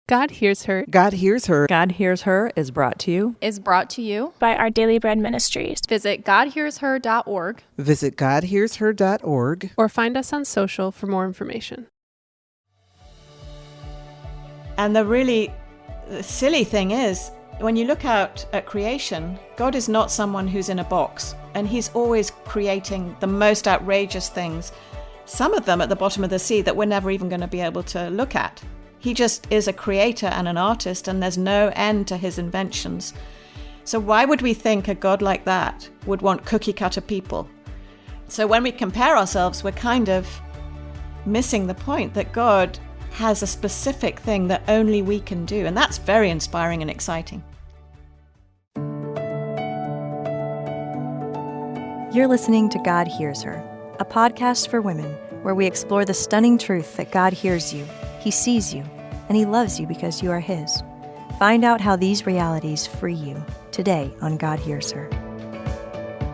God Hears Her. God Hears Her. God Hears Her is brought to you by Our Daily Bread Ministries. Visit GodHearsHer.org. Visit GodHearsHer.org. Or find us on social for more information. And the silly thing is, when you look out at creation, God is not someone who's in a box, and he's always creating the most outrageous things, some of them at the bottom of the sea that we're never even going to be able to look at. He just is a creator and an artist, and there's no end to his inventions. So why would we think a God like that would want cookie-cutter people? So when we compare ourselves, we're kind of missing the point that God has a specific thing that only we can do, and that's very inspiring and exciting. You're listening to God Hears Her, a podcast for women where we explore the stunning truth that God hears you, He sees you, and He loves you because you are His. Find out how these realities free you today on God Hears Her.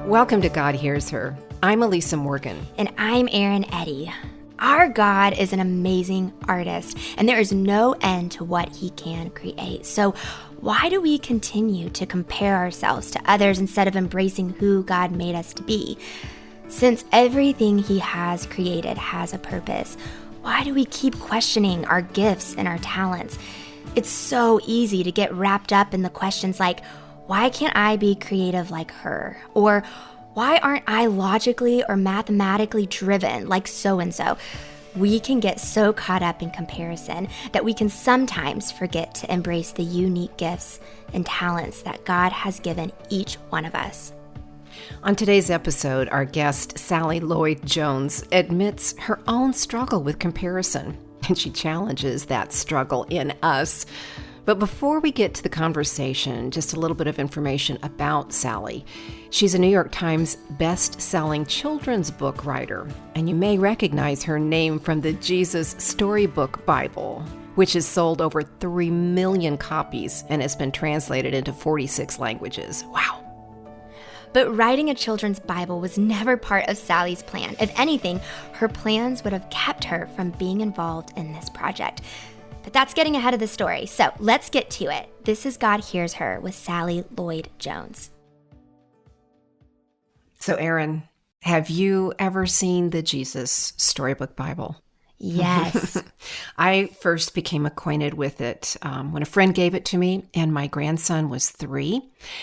Welcome to God Hears Her. I'm Elisa Morgan. And I'm Eryn Eddy. Our God is an amazing artist, and there is no end to what He can create. So why do we continue to compare ourselves to others instead of embracing who God made us to be? Since everything He has created has a purpose, why do we keep questioning our gifts and our talents? It's so easy to get wrapped up in the questions like, why can't I be creative like her? Or why aren't I logically or mathematically driven like so-and-so? We can get so caught up in comparison that we can sometimes forget to embrace the unique gifts and talents that God has given each one of us. On today's episode, our guest, Sally Lloyd-Jones, admits her own struggle with comparison, and she challenges that struggle in us. But before we get to the conversation, just a little bit of information about Sally. She's a New York Times best-selling children's book writer, and you may recognize her name from the Jesus Storybook Bible, which has sold over 3 million copies and has been translated into 46 languages. Wow. But writing a children's Bible was never part of Sally's plan. If anything, her plans would have kept her from being involved in this project. But that's getting ahead of the story, so let's get to it. This is God Hears Her with Sally Lloyd-Jones. So, Eryn, have you ever seen the Jesus Storybook Bible? Yes. I first became acquainted with it when a friend gave it to me, and my grandson was 3.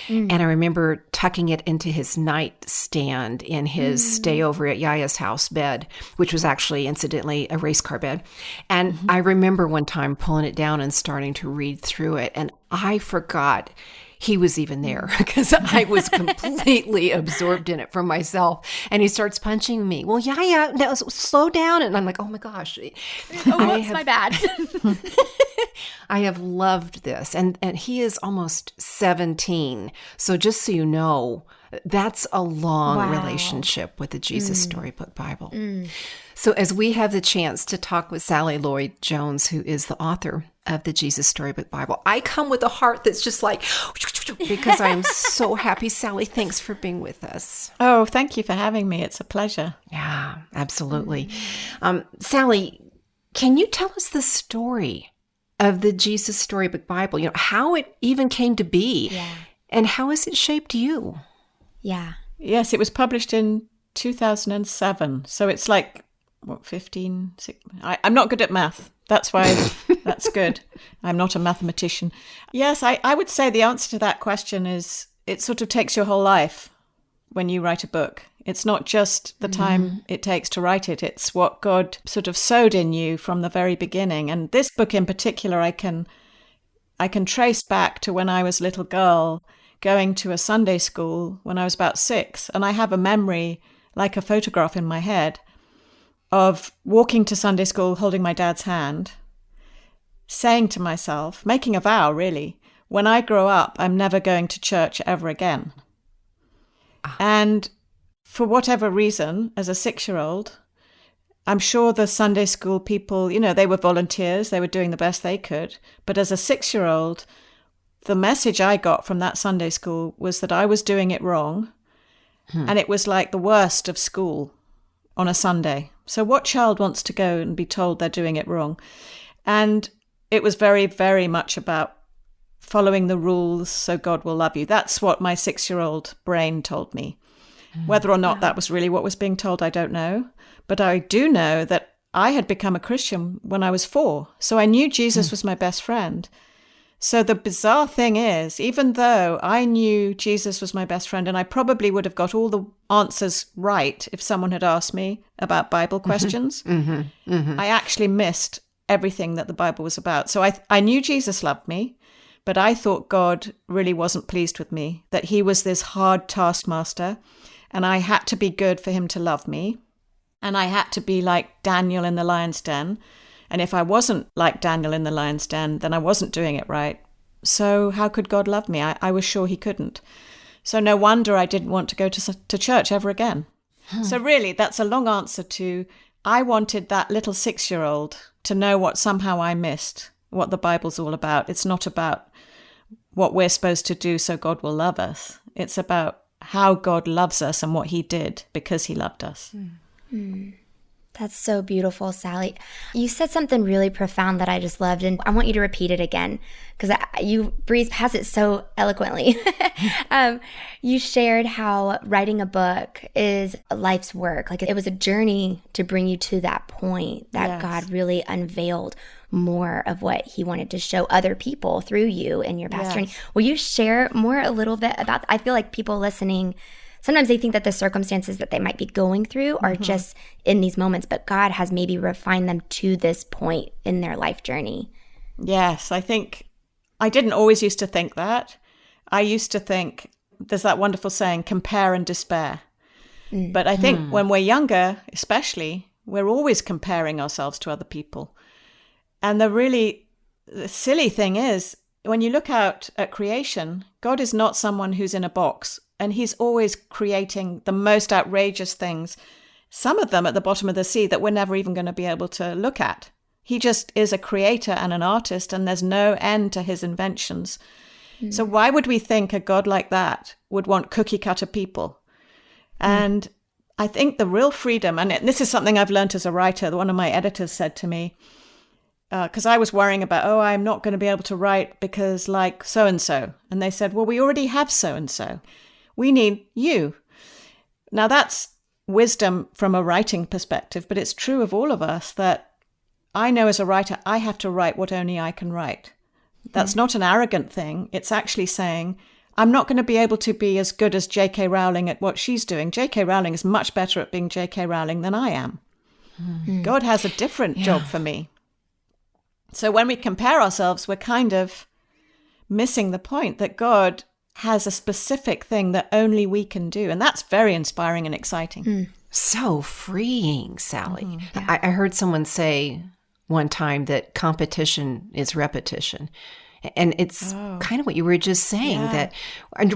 And I remember tucking it into his nightstand in his stay over at Yaya's house bed, which was actually, incidentally, a race car bed. And I remember one time pulling it down and starting to read through it, and I forgot he was even there because I was completely absorbed in it for myself. And he starts punching me. Well, yeah, no, slow down. And I'm like, oh my gosh. My bad. I have loved this. And he is almost 17. So just so you know, that's a long relationship with the Jesus Storybook Bible. So as we have the chance to talk with Sally Lloyd-Jones, who is the author of the Jesus Storybook Bible, I come with a heart that's just like, because I'm so happy. Sally, thanks for being with us. Oh, thank you for having me. It's a pleasure. Yeah, absolutely. Sally, can you tell us the story of the Jesus Storybook Bible? You know, how it even came to be, and how has it shaped you? Yeah. Yes, it was published in 2007. So it's like, 15? I'm not good at math. That's why that's good. I'm not a mathematician. Yes, I would say the answer to that question is it sort of takes your whole life when you write a book. It's not just the time it takes to write it. It's what God sort of sowed in you from the very beginning. And this book in particular, I can trace back to when I was a little girl going to a Sunday school when I was about 6. And I have a memory, like a photograph in my head, of walking to Sunday school, holding my dad's hand, saying to myself, making a vow really, when I grow up, I'm never going to church ever again. And for whatever reason, as a 6-year-old, I'm sure the Sunday school people, they were volunteers, they were doing the best they could. But as a 6-year-old, the message I got from that Sunday school was that I was doing it wrong. And it was like the worst of school on a Sunday. So what child wants to go and be told they're doing it wrong? And it was very, very much about following the rules so God will love you. That's what my 6-year-old brain told me. Whether or not that was really what was being told, I don't know. But I do know that I had become a Christian when I was 4. So I knew Jesus was my best friend. So the bizarre thing is, even though I knew Jesus was my best friend, and I probably would have got all the answers right if someone had asked me about Bible questions, I actually missed everything that the Bible was about. So I knew Jesus loved me, but I thought God really wasn't pleased with me, that he was this hard taskmaster, and I had to be good for him to love me, and I had to be like Daniel in the lion's den. And if I wasn't like Daniel in the lion's den, then I wasn't doing it right. So how could God love me? I was sure he couldn't. So no wonder I didn't want to go to church ever again. So really, that's a long answer to, I wanted that little 6-year-old to know what somehow I missed, what the Bible's all about. It's not about what we're supposed to do so God will love us. It's about how God loves us and what he did because he loved us. That's so beautiful, Sally. You said something really profound that I just loved, and I want you to repeat it again because you breezed past it so eloquently. You shared how writing a book is life's work. Like it was a journey to bring you to that point that God really unveiled more of what he wanted to show other people through you in your past journey. Will you share more a little bit about I feel like people listening, sometimes they think that the circumstances that they might be going through are just in these moments, but God has maybe refined them to this point in their life journey. Yes, I think I didn't always used to think that. I used to think, there's that wonderful saying, compare and despair. But I think when we're younger, especially, we're always comparing ourselves to other people. And the silly thing is, when you look out at creation, God is not someone who's in a box. And he's always creating the most outrageous things, some of them at the bottom of the sea that we're never even going to be able to look at. He just is a creator and an artist, and there's no end to his inventions. So why would we think a God like that would want cookie cutter people? And I think the real freedom, and this is something I've learned as a writer, one of my editors said to me, because I was worrying about, I'm not going to be able to write because like so-and-so. And they said, well, we already have so-and-so. We need you. Now that's wisdom from a writing perspective, but it's true of all of us that I know as a writer, I have to write what only I can write. That's not an arrogant thing. It's actually saying, I'm not going to be able to be as good as J.K. Rowling at what she's doing. J.K. Rowling is much better at being J.K. Rowling than I am. God has a different job for me. So when we compare ourselves, we're kind of missing the point that God has a specific thing that only we can do. And that's very inspiring and exciting. So freeing, Sally. I heard someone say one time that competition is repetition. And it's kind of what you were just saying, that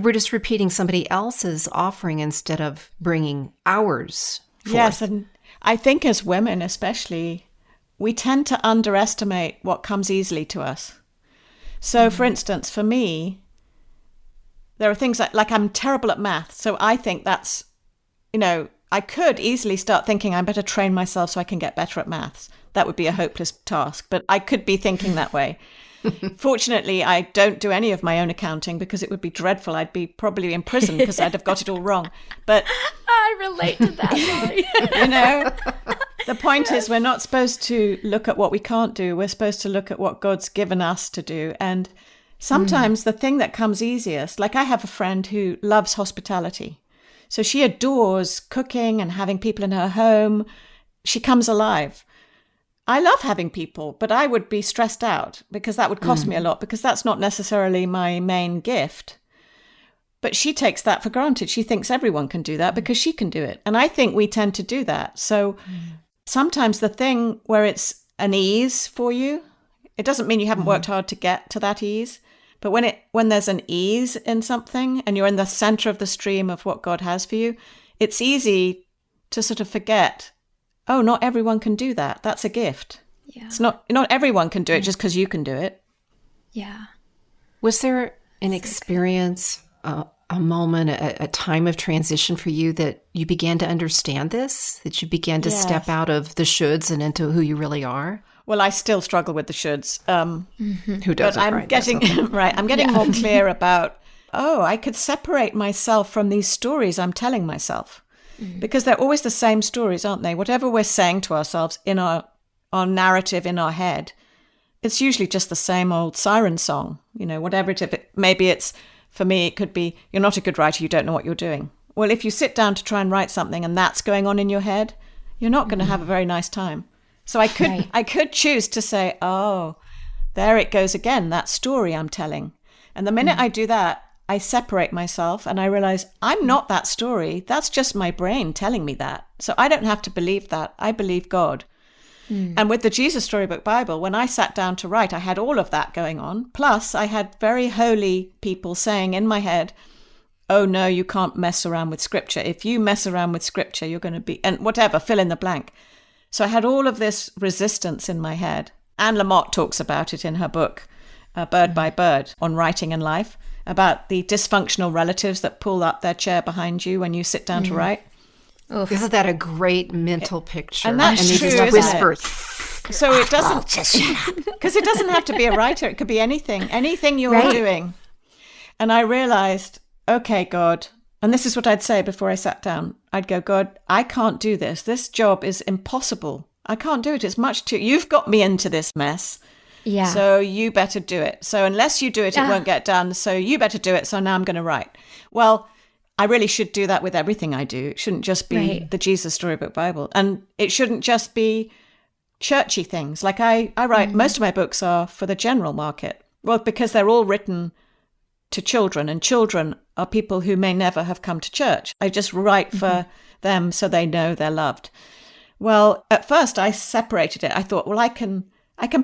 we're just repeating somebody else's offering instead of bringing ours forth. Yes, and I think as women especially, we tend to underestimate what comes easily to us. So for instance, for me, there are things like I'm terrible at math. So I think that's, I could easily start thinking I better train myself so I can get better at maths. That would be a hopeless task, but I could be thinking that way. Fortunately, I don't do any of my own accounting because it would be dreadful. I'd be probably in prison because I'd have got it all wrong. But I relate to that. The point is we're not supposed to look at what we can't do. We're supposed to look at what God's given us to do. And sometimes the thing that comes easiest, like I have a friend who loves hospitality. So she adores cooking and having people in her home. She comes alive. I love having people, but I would be stressed out because that would cost me a lot because that's not necessarily my main gift. But she takes that for granted. She thinks everyone can do that because she can do it. And I think we tend to do that. So sometimes the thing where it's an ease for you, it doesn't mean you haven't worked hard to get to that ease. But when there's an ease in something and you're in the center of the stream of what God has for you, it's easy to sort of forget, not everyone can do that. That's a gift. Yeah. It's not everyone can do it just because you can do it. Yeah. Was there an experience, a moment, a time of transition for you that you began to understand this, that you began to step out of the shoulds and into who you really are? Well, I still struggle with the shoulds. Who doesn't? But I'm getting I'm getting more clear about, I could separate myself from these stories I'm telling myself. Because they're always the same stories, aren't they? Whatever we're saying to ourselves in our narrative in our head, it's usually just the same old siren song, whatever it is. Maybe it's, for me, it could be, you're not a good writer, you don't know what you're doing. Well, if you sit down to try and write something and that's going on in your head, you're not going to have a very nice time. So I could choose to say, there it goes again, that story I'm telling. And the minute I do that, I separate myself and I realize I'm not that story. That's just my brain telling me that. So I don't have to believe that. I believe God. And with the Jesus Storybook Bible, when I sat down to write, I had all of that going on. Plus, I had very holy people saying in my head, oh, no, you can't mess around with Scripture. If you mess around with Scripture, you're going to be, and whatever, fill in the blank. So I had all of this resistance in my head. Anne Lamott talks about it in her book, Bird by Bird, on writing and life, about the dysfunctional relatives that pull up their chair behind you when you sit down to write. Oof. Isn't that a great mental picture? And that's and true, just whisper. So it doesn't, because it doesn't have to be a writer. It could be anything you're doing. And I realized, okay, God, and this is what I'd say before I sat down. I'd go, God, I can't do this. This job is impossible. I can't do it. It's much too, you've got me into this mess. Yeah. So you better do it. So unless you do it, it won't get done. So you better do it. So now I'm going to write. Well, I really should do that with everything I do. It shouldn't just be the Jesus Storybook Bible. And it shouldn't just be churchy things. Like I write, most of my books are for the general market. Well, because they're all written to children, and children are people who may never have come to church. I just write for them so they know they're loved. Well, at first I separated it. I thought, well, I can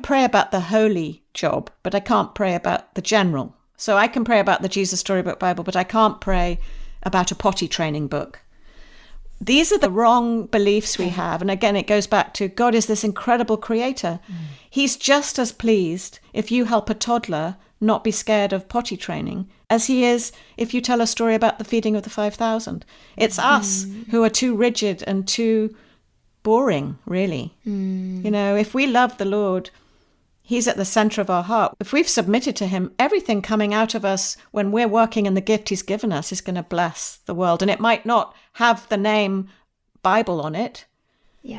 pray about the holy job, but I can't pray about the general. So I can pray about the Jesus Storybook Bible, but I can't pray about a potty training book. These are the wrong beliefs we have. And again, it goes back to God is this incredible creator. He's just as pleased if you help a toddler not be scared of potty training as he is if you tell a story about the feeding of the 5,000. It's us who are too rigid and too boring, really. If we love the Lord, He's at the center of our heart. If we've submitted to Him, everything coming out of us when we're working in the gift He's given us is going to bless the world. And it might not have the name Bible on it,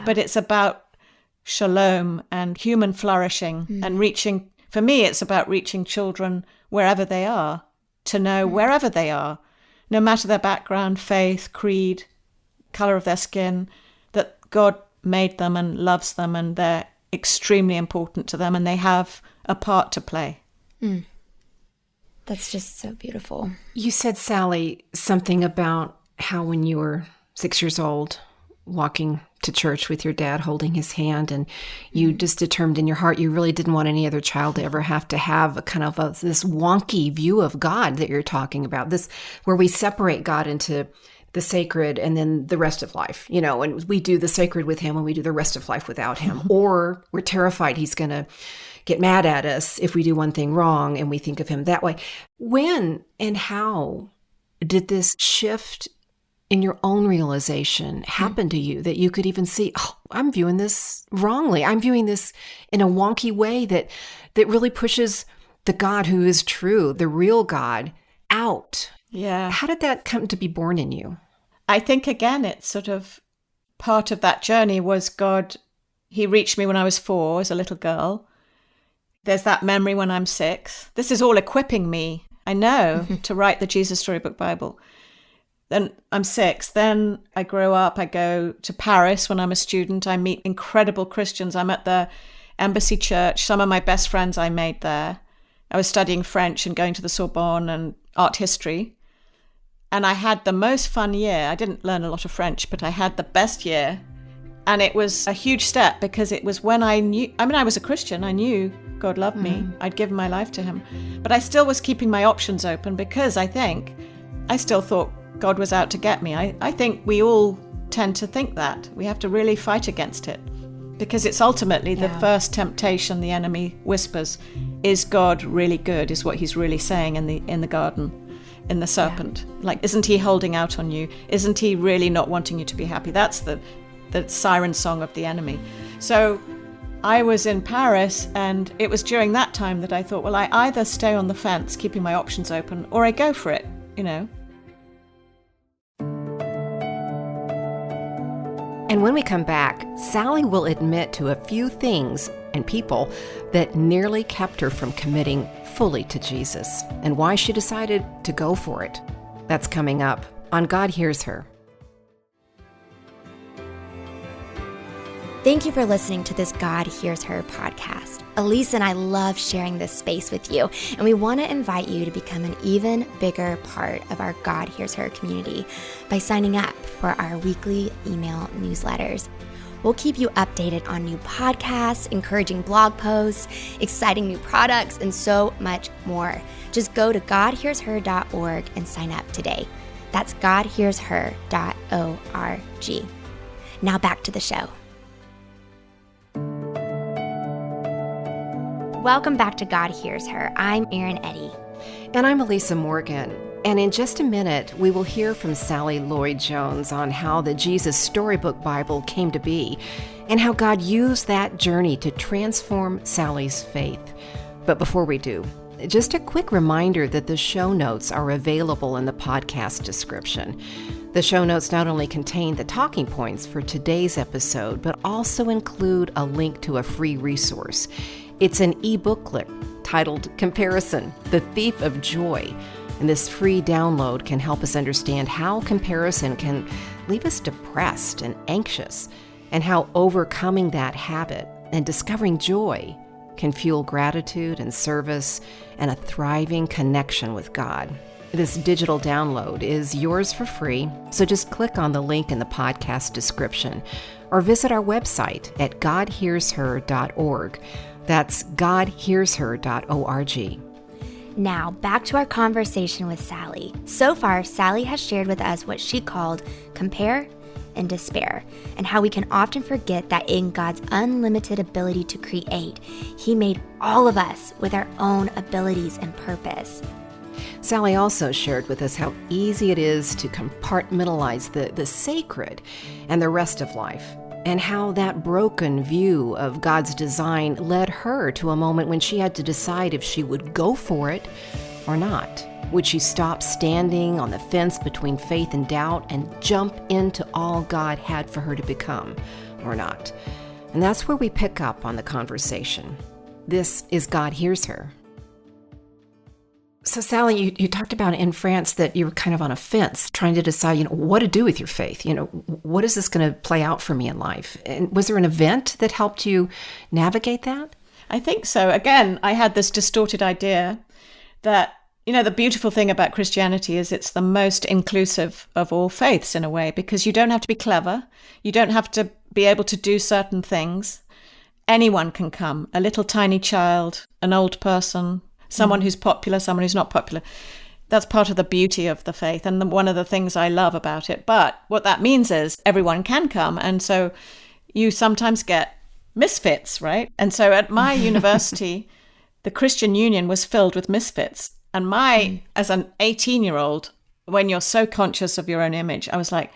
but it's about shalom and human flourishing and reaching. For me, it's about reaching children wherever they are, to know wherever they are, no matter their background, faith, creed, color of their skin, that God made them and loves them and they're extremely important to them and they have a part to play. That's just so beautiful. You said, Sally, something about how when you were 6 years old, walking to church with your dad holding his hand, and you just determined in your heart you really didn't want any other child to ever have to have a kind of this wonky view of God that you're talking about, this where we separate God into the sacred and then the rest of life, and we do the sacred with Him and we do the rest of life without Him, or we're terrified He's going to get mad at us if we do one thing wrong and we think of Him that way. When and how did this shift in your own realization happen to you that you could even see, I'm viewing this wrongly. I'm viewing this in a wonky way that really pushes the God who is true, the real God, out. Yeah. How did that come to be born in you? I think, again, it's sort of part of that journey was God. He reached me when I was 4 as a little girl. There's that memory when I'm 6. This is all equipping me, I know, to write the Jesus Storybook Bible. Then I'm 6. Then I grow up. I go to Paris when I'm a student. I meet incredible Christians. I'm at the Embassy Church. Some of my best friends I made there. I was studying French and going to the Sorbonne and art history. And I had the most fun year. I didn't learn a lot of French, but I had the best year. And it was a huge step because it was when I knew, I was a Christian. I knew God loved me. I'd given my life to Him. But I still was keeping my options open because I still thought God was out to get me. I think we all tend to think that. We have to really fight against it because it's ultimately the first temptation the enemy whispers. Is God really good? Is what he's really saying in the garden, in the serpent. Like, isn't he holding out on you? Isn't he really not wanting you to be happy? That's the siren song of the enemy. So I was in Paris, and it was during that time that I thought, well, I either stay on the fence, keeping my options open, or I go for it, you know. And when we come back, Sally will admit to a few things and people that nearly kept her from committing fully to Jesus, and why she decided to go for it. That's coming up on God Hears Her. Thank you for listening to this God Hears Her podcast. Elisa and I love sharing this space with you, and we want to invite you to become an even bigger part of our God Hears Her community by signing up for our weekly email newsletters. We'll keep you updated on new podcasts, encouraging blog posts, exciting new products, and so much more. Just go to godhearsher.org and sign up today. That's godhearsher.org. Now back to the show. Welcome back to God Hears Her. I'm Eryn Eddy. And I'm Elisa Morgan. And in just a minute, we will hear from Sally Lloyd-Jones on how the Jesus Storybook Bible came to be and how God used that journey to transform Sally's faith. But before we do, just a quick reminder that the show notes are available in the podcast description. The show notes not only contain the talking points for today's episode, but also include a link to a free resource. It's an e-booklet titled Comparison, the Thief of Joy. And this free download can help us understand how comparison can leave us depressed and anxious, and how overcoming that habit and discovering joy can fuel gratitude and service and a thriving connection with God. This digital download is yours for free, so just click on the link in the podcast description or visit our website at godhearsher.org. That's godhearsher.org. Now, back to our conversation with Sally. So far, Sally has shared with us what she called compare and despair, and how we can often forget that in God's unlimited ability to create, He made all of us with our own abilities and purpose. Sally also shared with us how easy it is to compartmentalize the sacred and the rest of life, and how that broken view of God's design led her to a moment when she had to decide if she would go for it or not. Would she stop standing on the fence between faith and doubt and jump into all God had for her to become or not? And that's where we pick up on the conversation. This is God Hears Her. So Sally, you talked about in France that you were kind of on a fence trying to decide, what to do with your faith. What is this going to play out for me in life? And was there an event that helped you navigate that? I think so. Again, I had this distorted idea that, the beautiful thing about Christianity is it's the most inclusive of all faiths in a way, because you don't have to be clever. You don't have to be able to do certain things. Anyone can come, a little tiny child, an old person, someone who's popular, someone who's not popular. That's part of the beauty of the faith and one of the things I love about it. But what that means is everyone can come. And so you sometimes get misfits, right? And so at my university, the Christian Union was filled with misfits. And as an 18-year-old, when you're so conscious of your own image, I was like,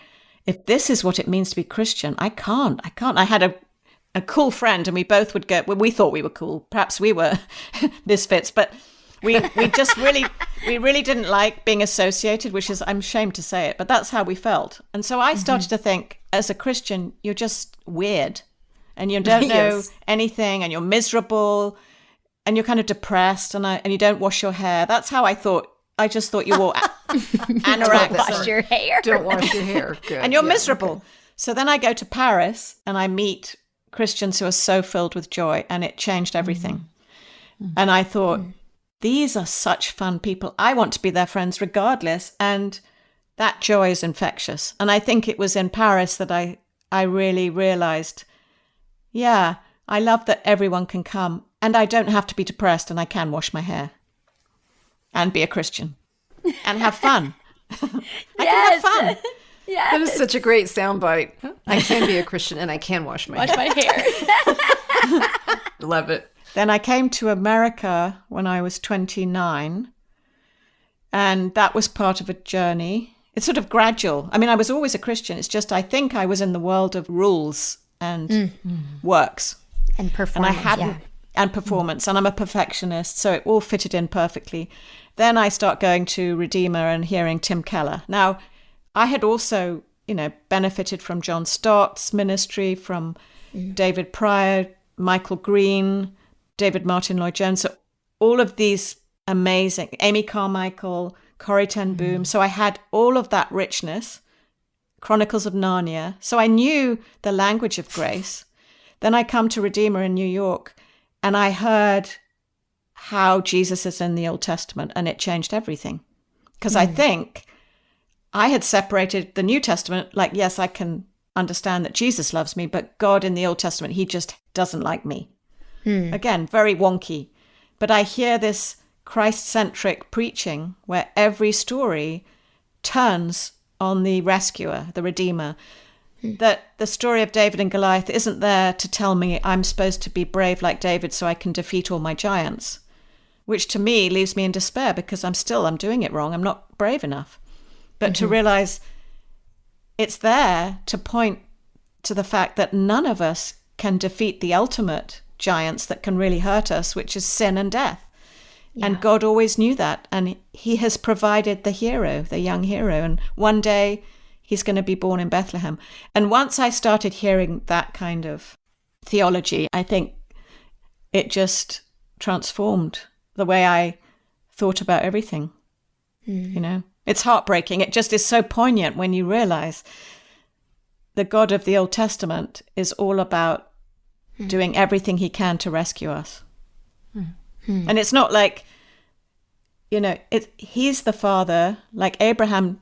if this is what it means to be Christian, I can't. I had a cool friend, and we both would go, well, we thought we were cool. Perhaps we were misfits, but we really didn't like being associated, which is, I'm ashamed to say it, but that's how we felt. And so I started to think, as a Christian, you're just weird, and you don't know anything, and you're miserable, and you're kind of depressed, and you don't wash your hair. That's how I thought. I just thought you wore anoraks. Don't wash your hair. Don't wash your hair. Good. And you're miserable. Okay. So then I go to Paris, and I meet Christians who are so filled with joy, and it changed everything. And I thought, these are such fun people. I want to be their friends regardless. And that joy is infectious. And I think it was in Paris that I really realized, I love that everyone can come, and I don't have to be depressed, and I can wash my hair and be a Christian and have fun. I can have fun. Yes. That is such a great soundbite. I can be a Christian and I can wash my hair. Love it. Then I came to America when I was 29, and that was part of a journey. It's sort of gradual. I mean, I was always a Christian. It's just I think I was in the world of rules and works. And performance, and I hadn't, and performance, and I'm a perfectionist, so it all fitted in perfectly. Then I start going to Redeemer and hearing Tim Keller. Now, I had also, benefited from John Stott's ministry, from David Pryor, Michael Green, David Martin Lloyd-Jones, so all of these amazing, Amy Carmichael, Corrie ten Boom. So I had all of that richness, Chronicles of Narnia. So I knew the language of grace. Then I come to Redeemer in New York, and I heard how Jesus is in the Old Testament, and it changed everything. Because I think I had separated the New Testament, like, yes, I can understand that Jesus loves me, but God in the Old Testament, he just doesn't like me. Again, very wonky. But I hear this Christ-centric preaching where every story turns on the rescuer, the Redeemer. That the story of David and Goliath isn't there to tell me I'm supposed to be brave like David so I can defeat all my giants, which to me leaves me in despair because I'm doing it wrong. I'm not brave enough. But to realize it's there to point to the fact that none of us can defeat the ultimate giants that can really hurt us, which is sin and death. Yeah. And God always knew that. And he has provided the hero, the young hero. And one day he's going to be born in Bethlehem. And once I started hearing that kind of theology, I think it just transformed the way I thought about everything. It's heartbreaking. It just is so poignant when you realize the God of the Old Testament is all about doing everything he can to rescue us. And it's not like, he's the father, like Abraham,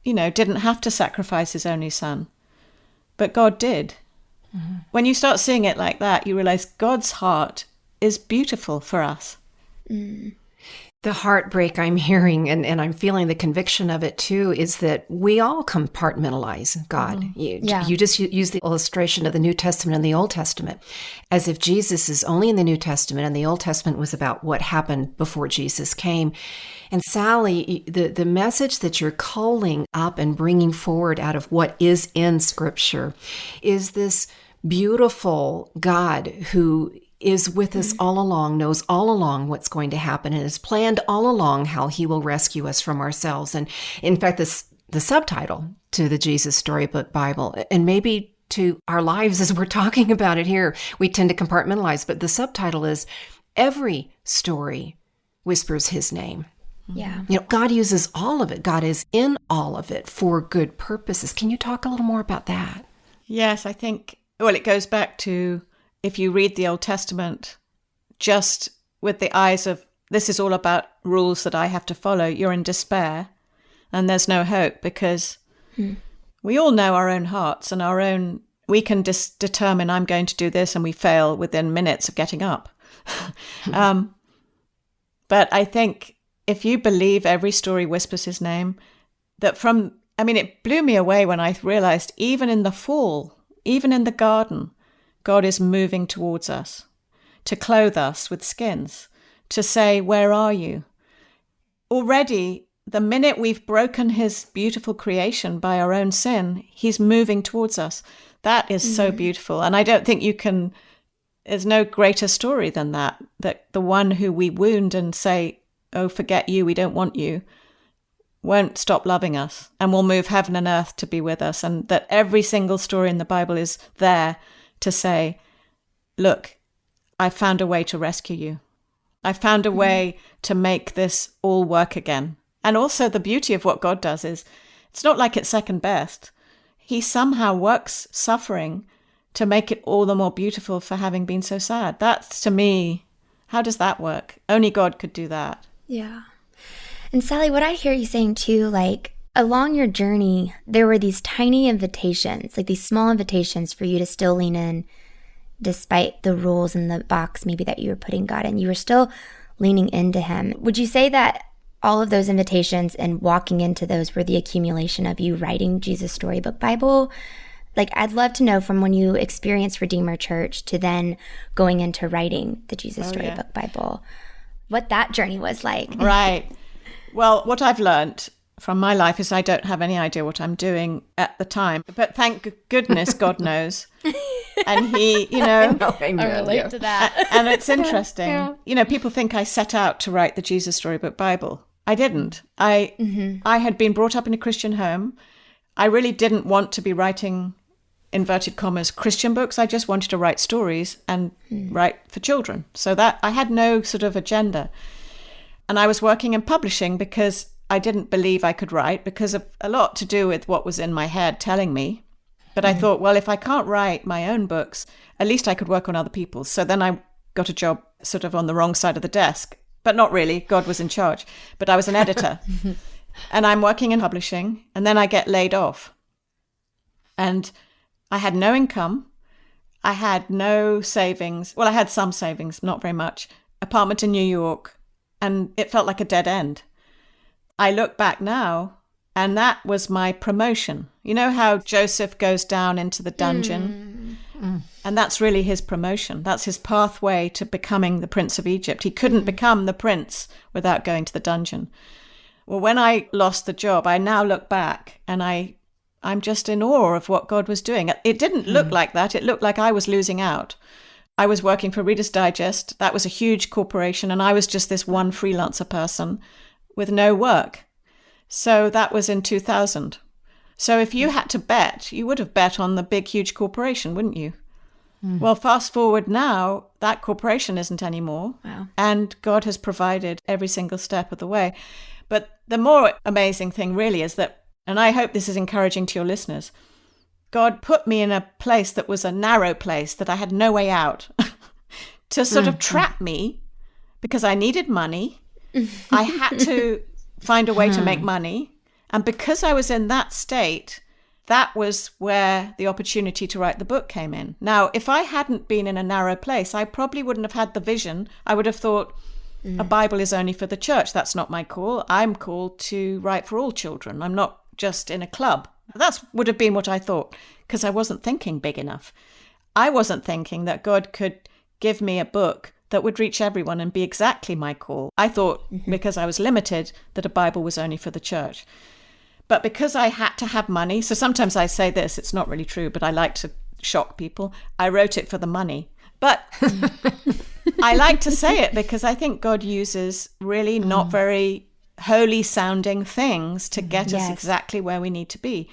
didn't have to sacrifice his only son, but God did. When you start seeing it like that, you realize God's heart is beautiful for us. The heartbreak I'm hearing, and I'm feeling the conviction of it too, is that we all compartmentalize God. You just use the illustration of the New Testament and the Old Testament as if Jesus is only in the New Testament and the Old Testament was about what happened before Jesus came. And Sally, the message that you're calling up and bringing forward out of what is in Scripture is this beautiful God who is with us all along, knows all along what's going to happen, and has planned all along how he will rescue us from ourselves. And in fact, the subtitle to the Jesus Storybook Bible, and maybe to our lives as we're talking about it here, we tend to compartmentalize, but the subtitle is Every Story Whispers His Name. Yeah. God uses all of it. God is in all of it for good purposes. Can you talk a little more about that? Yes, I think, it goes back to, if you read the Old Testament just with the eyes of, this is all about rules that I have to follow, you're in despair and there's no hope, because we all know our own hearts and we can determine I'm going to do this, and we fail within minutes of getting up. But I think if you believe every story whispers his name, it blew me away when I realized even in the fall, even in the garden, God is moving towards us, to clothe us with skins, to say, where are you? Already, the minute we've broken his beautiful creation by our own sin, he's moving towards us. That is so beautiful. And I don't think there's no greater story than that the one who we wound and say, oh, forget you, we don't want you, won't stop loving us and will move heaven and earth to be with us. And that every single story in the Bible is there to say, look, I found a way to rescue you. I found a way to make this all work again. And also the beauty of what God does is, it's not like it's second best. He somehow works suffering to make it all the more beautiful for having been so sad. That's, to me, how does that work? Only God could do that. Yeah. And Sally, what I hear you saying too, along your journey, there were these tiny invitations, these small invitations for you to still lean in despite the rules in the box maybe that you were putting God in. You were still leaning into him. Would you say that all of those invitations and walking into those were the accumulation of you writing Jesus Storybook Bible? I'd love to know from when you experienced Redeemer Church to then going into writing the Jesus Storybook Bible, what that journey was like. Right. Well, what I've learned from my life is I don't have any idea what I'm doing at the time. But thank goodness God knows. And he, you know, I relate to that. and it's interesting. You know, people think I set out to write the Jesus Storybook Bible. I didn't. I had been brought up in a Christian home. I really didn't want to be writing, inverted commas, Christian books. I just wanted to write stories and write for children. So that I had no sort of agenda. And I was working in publishing because I didn't believe I could write, because of a lot to do with what was in my head telling me. But I thought, well, if I can't write my own books, at least I could work on other people's. So then I got a job sort of on the wrong side of the desk, but not really. God was in charge. But I was an editor. And I'm working in publishing, and then I get laid off. And I had no income. I had no savings. Well, I had some savings, not very much. Apartment in New York, and it felt like a dead end. I look back now, and that was my promotion. You know how Joseph goes down into the dungeon? And that's really his promotion. That's his pathway to becoming the Prince of Egypt. He couldn't become the prince without going to the dungeon. Well, when I lost the job, I now look back and I'm just in awe of what God was doing. It didn't look like that. It looked like I was losing out. I was working for Reader's Digest. That was a huge corporation, and I was just this one freelancer person with no work. So that was in 2000. So if you had to bet, you would have bet on the big, huge corporation, wouldn't you? Well, fast forward now, that corporation isn't anymore. Wow. And God has provided every single step of the way. But the more amazing thing really is that, and I hope this is encouraging to your listeners, God put me in a place that was a narrow place that I had no way out to sort of trap me, because I needed money. I had to find a way to make money. And because I was in that state, that was where the opportunity to write the book came in. Now, if I hadn't been in a narrow place, I probably wouldn't have had the vision. I would have thought, a Bible is only for the church. That's not my call. I'm called to write for all children. I'm not just in a club. That would have been what I thought, because I wasn't thinking big enough. I wasn't thinking that God could give me a book that would reach everyone and be exactly my call. I thought, because I was limited, that a Bible was only for the church. But because I had to have money, so sometimes I say this, it's not really true, but I like to shock people. I wrote it for the money. But I like to say it because I think God uses really not very holy sounding things to get us exactly where we need to be.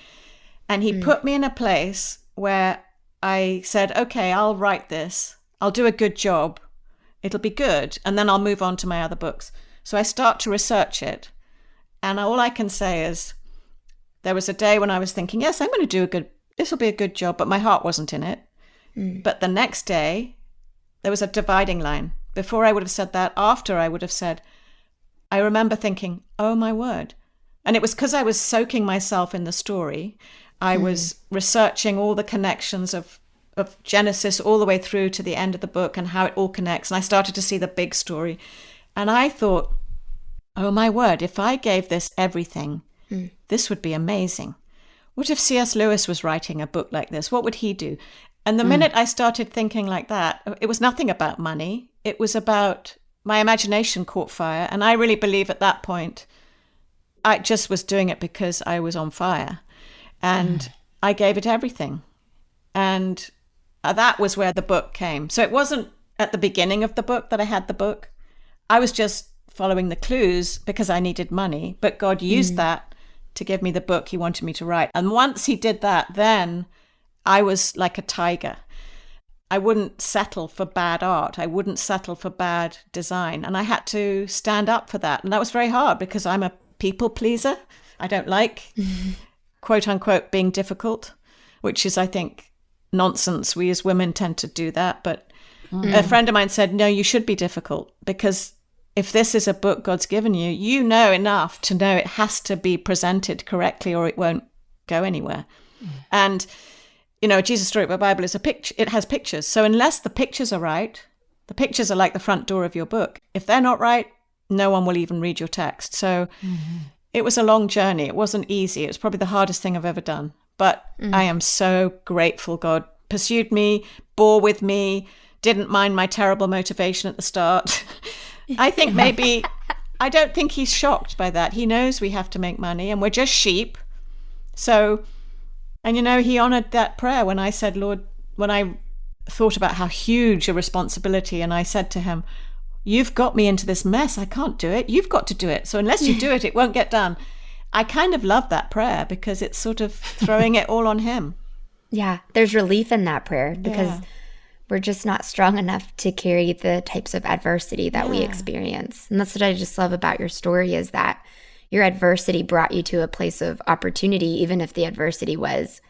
And he put me in a place where I said, okay, I'll write this. I'll do a good job. It'll be good. And then I'll move on to my other books. So I start to research it. And all I can say is, there was a day when I was thinking, yes, I'm going to do this will be a good job, but my heart wasn't in it. But the next day, there was a dividing line. Before I would have said that, after I would have said, I remember thinking, oh my word. And it was because I was soaking myself in the story. I was researching all the connections of Genesis all the way through to the end of the book and how it all connects. And I started to see the big story. And I thought, oh my word, if I gave this everything, this would be amazing. What if C.S. Lewis was writing a book like this? What would he do? And the minute I started thinking like that, it was nothing about money. It was about my imagination caught fire. And I really believe at that point, I just was doing it because I was on fire. And I gave it everything. And that was where the book came. So it wasn't at the beginning of the book that I had the book. I was just following the clues because I needed money. But God used that to give me the book he wanted me to write. And once he did that, then I was like a tiger. I wouldn't settle for bad art. I wouldn't settle for bad design. And I had to stand up for that. And that was very hard because I'm a people pleaser. I don't like, quote unquote, being difficult, which is, I think, nonsense. We as women tend to do that. But a friend of mine said, no, you should be difficult, because if this is a book God's given you, you know enough to know it has to be presented correctly or it won't go anywhere. And you know, Jesus Storybook Bible is a picture. It has pictures. So unless the pictures are right, the pictures are like the front door of your book. If they're not right, no one will even read your text. So it was a long journey. It wasn't easy. It was probably the hardest thing I've ever done. But I am so grateful God pursued me, bore with me, didn't mind my terrible motivation at the start. I think maybe, I don't think he's shocked by that. He knows we have to make money and we're just sheep. So... And, you know, he honored that prayer when I said, Lord, when I thought about how huge a responsibility. And I said to him, you've got me into this mess. I can't do it. You've got to do it. So unless you do it, it won't get done. I kind of love that prayer because it's sort of throwing it all on him. Yeah, there's relief in that prayer because we're just not strong enough to carry the types of adversity that we experience. And that's what I just love about your story is that your adversity brought you to a place of opportunity, even if the adversity was,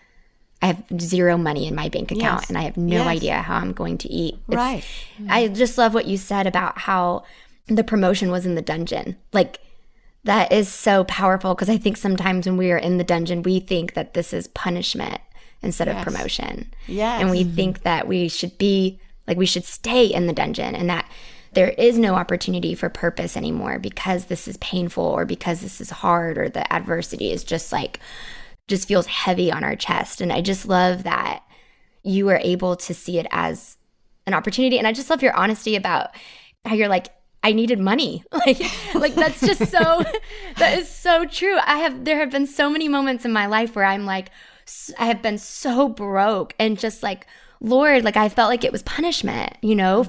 I have zero money in my bank account and I have no idea how I'm going to eat. Right. I just love what you said about how the promotion was in the dungeon. Like, that is so powerful because I think sometimes when we are in the dungeon, we think that this is punishment instead of promotion. Yes. And we think that we should be, like, we should stay in the dungeon and that there is no opportunity for purpose anymore because this is painful or because this is hard or the adversity is just feels heavy on our chest. And I just love that you were able to see it as an opportunity. And I just love your honesty about how you're like, I needed money. Like that's just so, that is so true. There have been so many moments in my life where I'm like, I have been so broke and just like, Lord, like I felt like it was punishment,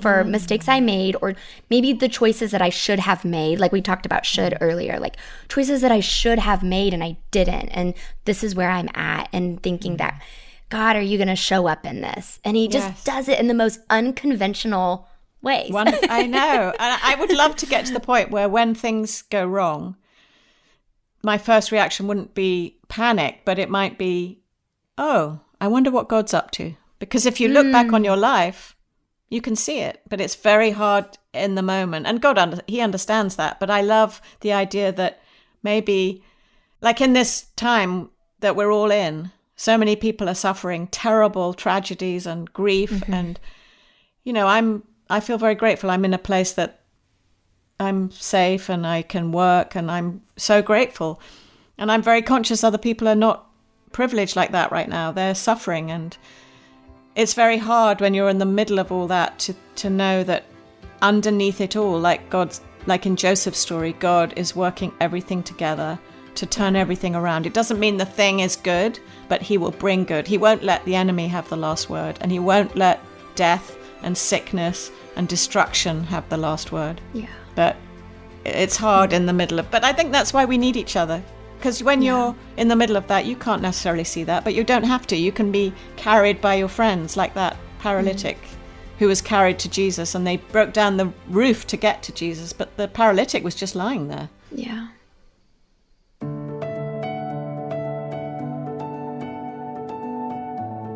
for mistakes I made or maybe the choices that I should have made. Like we talked about should earlier, like choices that I should have made and I didn't. And this is where I'm at and thinking that, God, are you going to show up in this? And he just does it in the most unconventional ways. I know. And I would love to get to the point where when things go wrong, my first reaction wouldn't be panic, but it might be, oh, I wonder what God's up to. Because if you look back on your life, you can see it, but it's very hard in the moment. And God, he understands that. But I love the idea that maybe, like in this time that we're all in, so many people are suffering terrible tragedies and grief. And, I feel very grateful. I'm in a place that I'm safe and I can work and I'm so grateful. And I'm very conscious other people are not privileged like that right now. They're suffering and it's very hard when you're in the middle of all that to know that underneath it all, like in Joseph's story, God is working everything together to turn everything around. It doesn't mean the thing is good, but he will bring good. He won't let the enemy have the last word, and he won't let death and sickness and destruction have the last word. Yeah. But it's hard in the middle of, but I think that's why we need each other. Because when you're in the middle of that, you can't necessarily see that, but you don't have to. You can be carried by your friends, like that paralytic who was carried to Jesus, and they broke down the roof to get to Jesus, but the paralytic was just lying there. Yeah.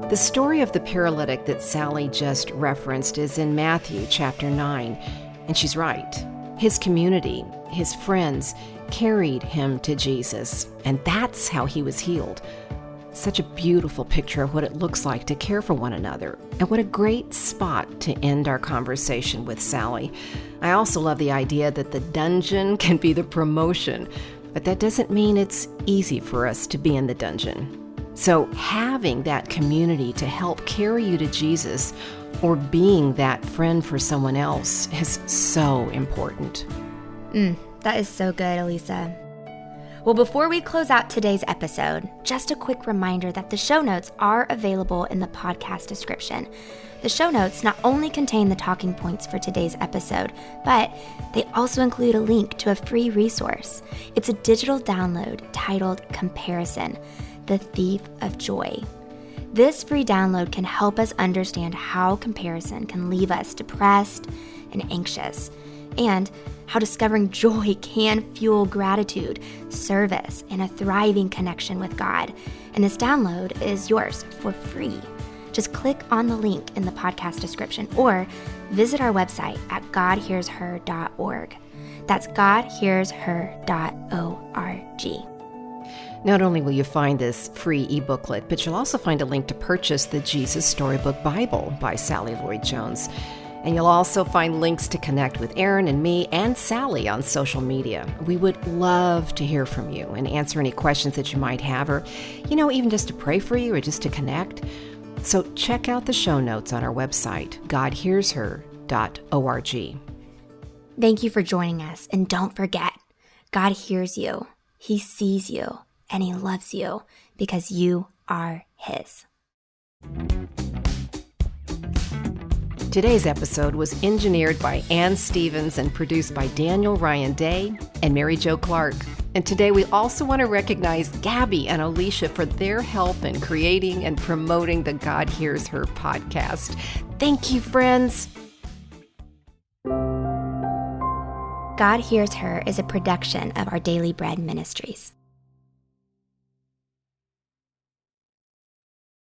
The story of the paralytic that Sally just referenced is in Matthew chapter 9, and she's right. His community, his friends, carried him to Jesus, and that's how he was healed. Such a beautiful picture of what it looks like to care for one another, and what a great spot to end our conversation with Sally. I also love the idea that the dungeon can be the promotion, but that doesn't mean it's easy for us to be in the dungeon. So having that community to help carry you to Jesus or being that friend for someone else is so important. That is so good, Elisa. Well, before we close out today's episode, just a quick reminder that the show notes are available in the podcast description. The show notes not only contain the talking points for today's episode, but they also include a link to a free resource. It's a digital download titled Comparison, the Thief of Joy. This free download can help us understand how comparison can leave us depressed and anxious, and how discovering joy can fuel gratitude, service, and a thriving connection with God. And this download is yours for free. Just click on the link in the podcast description or visit our website at godhearsher.org. That's godhearsher.org. Not only will you find this free e-booklet, but you'll also find a link to purchase the Jesus Storybook Bible by Sally Lloyd-Jones. And you'll also find links to connect with Eryn and me and Sally on social media. We would love to hear from you and answer any questions that you might have, or, even just to pray for you or just to connect. So check out the show notes on our website, godhearsher.org. Thank you for joining us. And don't forget, God hears you, He sees you, and He loves you because you are His. Today's episode was engineered by Ann Stevens and produced by Daniel Ryan Day and Mary Jo Clark. And today we also want to recognize Gabby and Alicia for their help in creating and promoting the God Hears Her podcast. Thank you, friends. God Hears Her is a production of Our Daily Bread Ministries.